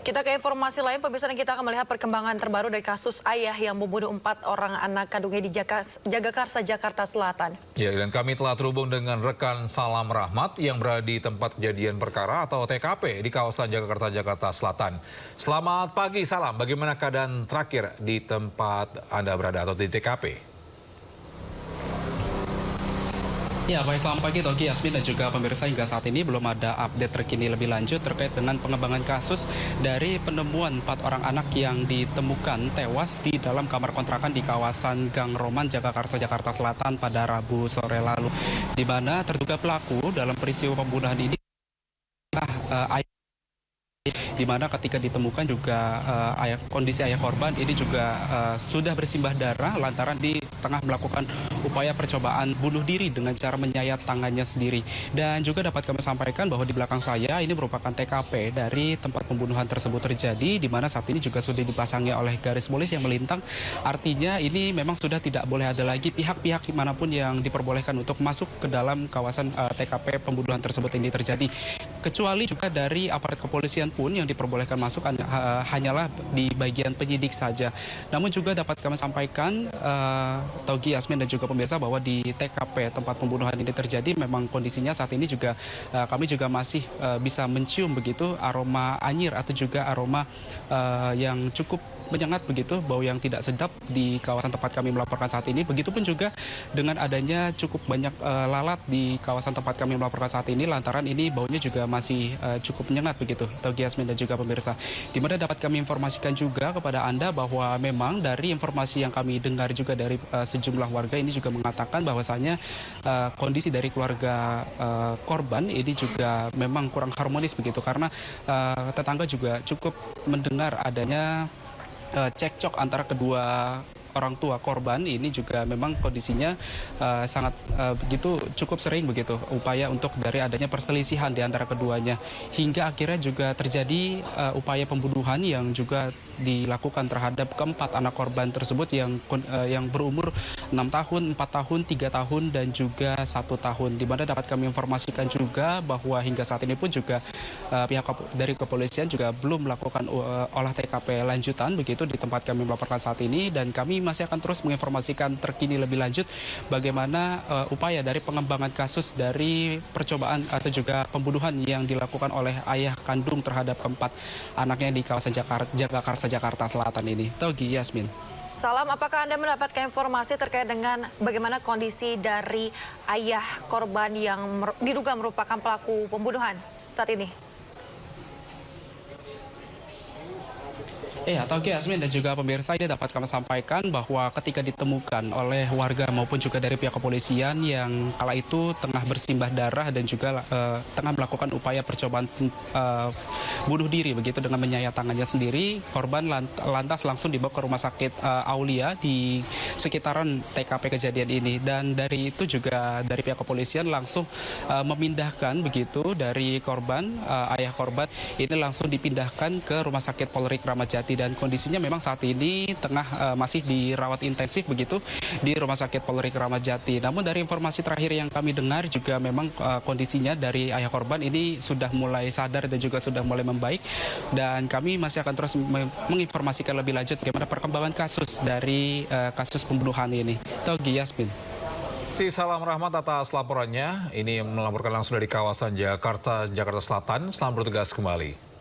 Kita ke informasi lain, pemirsa, dan kita akan melihat perkembangan terbaru dari kasus ayah yang membunuh 4 orang anak kandungnya di Jagakarsa, Jakarta Selatan. Ya, dan kami telah terhubung dengan rekan Salam Rahmat yang berada di tempat kejadian perkara atau TKP di kawasan Jagakarsa, Jakarta Selatan. Selamat pagi, Salam. Bagaimana keadaan terakhir di tempat Anda berada atau di TKP? Ya, baik, selamat pagi Togi, Yasmin, dan juga pemirsa. Hingga saat ini belum ada update terkini lebih lanjut terkait dengan pengembangan kasus dari penemuan 4 orang anak yang ditemukan tewas di dalam kamar kontrakan di kawasan Gang Roman, Jagakarsa, Jakarta Selatan pada Rabu sore lalu, di mana terduga pelaku dalam peristiwa pembunuhan ini di mana ketika ditemukan juga kondisi ayah korban ini juga sudah bersimbah darah lantaran di tengah melakukan upaya percobaan bunuh diri dengan cara menyayat tangannya sendiri. Dan juga dapat kami sampaikan bahwa di belakang saya ini merupakan TKP dari tempat pembunuhan tersebut terjadi, di mana saat ini juga sudah dipasangi oleh garis polisi yang melintang. Artinya ini memang sudah tidak boleh ada lagi pihak-pihak dimanapun yang diperbolehkan untuk masuk ke dalam kawasan TKP pembunuhan tersebut ini terjadi. Kecuali juga dari aparat kepolisian pun yang diperbolehkan masuk hanyalah di bagian penyidik saja. Namun juga dapat kami sampaikan, Togi, Yasmin, dan juga pemirsa, bahwa di TKP tempat pembunuhan ini terjadi memang kondisinya saat ini juga kami juga masih bisa mencium begitu aroma anyir atau juga aroma yang cukup menyengat begitu, bau yang tidak sedap di kawasan tempat kami melaporkan saat ini. Begitupun juga dengan adanya cukup banyak lalat di kawasan tempat kami melaporkan saat ini, lantaran ini baunya juga masih cukup menyengat begitu, Togi, Yasmin, dan juga pemirsa. Di mana dapat kami informasikan juga kepada Anda bahwa memang dari informasi yang kami dengar juga dari sejumlah warga ini juga mengatakan bahwasanya kondisi dari keluarga korban ini juga memang kurang harmonis begitu, karena tetangga juga cukup mendengar adanya cekcok antara kedua orang tua korban. Ini juga memang kondisinya sangat begitu cukup sering begitu upaya untuk dari adanya perselisihan di antara keduanya, hingga akhirnya juga terjadi upaya pembunuhan yang juga dilakukan terhadap keempat anak korban tersebut yang berumur 6 tahun, 4 tahun, 3 tahun, dan juga 1 tahun. Di mana dapat kami informasikan juga bahwa hingga saat ini pun juga pihak dari kepolisian juga belum melakukan olah TKP lanjutan begitu di tempat kami melaporkan saat ini, dan kami masih akan terus menginformasikan terkini lebih lanjut bagaimana upaya dari pengembangan kasus dari percobaan atau juga pembunuhan yang dilakukan oleh ayah kandung terhadap keempat anaknya di kawasan Jagakarsa, Jakarta Selatan ini. Togi, Yasmin. Salam, apakah Anda mendapatkan informasi terkait dengan bagaimana kondisi dari ayah korban yang diduga merupakan pelaku pembunuhan saat ini? Togi, Yasmin, dan juga pemirsa, ini dapat kami sampaikan bahwa ketika ditemukan oleh warga maupun juga dari pihak kepolisian yang kala itu tengah bersimbah darah dan juga tengah melakukan upaya percobaan bunuh diri begitu dengan menyayat tangannya sendiri, korban lantas langsung dibawa ke rumah sakit Aulia di sekitaran TKP kejadian ini. Dan dari itu juga dari pihak kepolisian langsung memindahkan begitu dari korban, ayah korban ini langsung dipindahkan ke rumah sakit Polri Kramat Jati, dan kondisinya memang saat ini tengah masih dirawat intensif begitu di Rumah Sakit Polri Kramat Jati. Namun dari informasi terakhir yang kami dengar juga memang kondisinya dari ayah korban ini sudah mulai sadar dan juga sudah mulai membaik, dan kami masih akan terus menginformasikan lebih lanjut bagaimana perkembangan kasus dari kasus pembunuhan ini. Togi, Yasmin. Salam Rahmat atas laporannya. Ini melaporkan langsung dari kawasan Jakarta, Jakarta Selatan. Selamat bertugas kembali.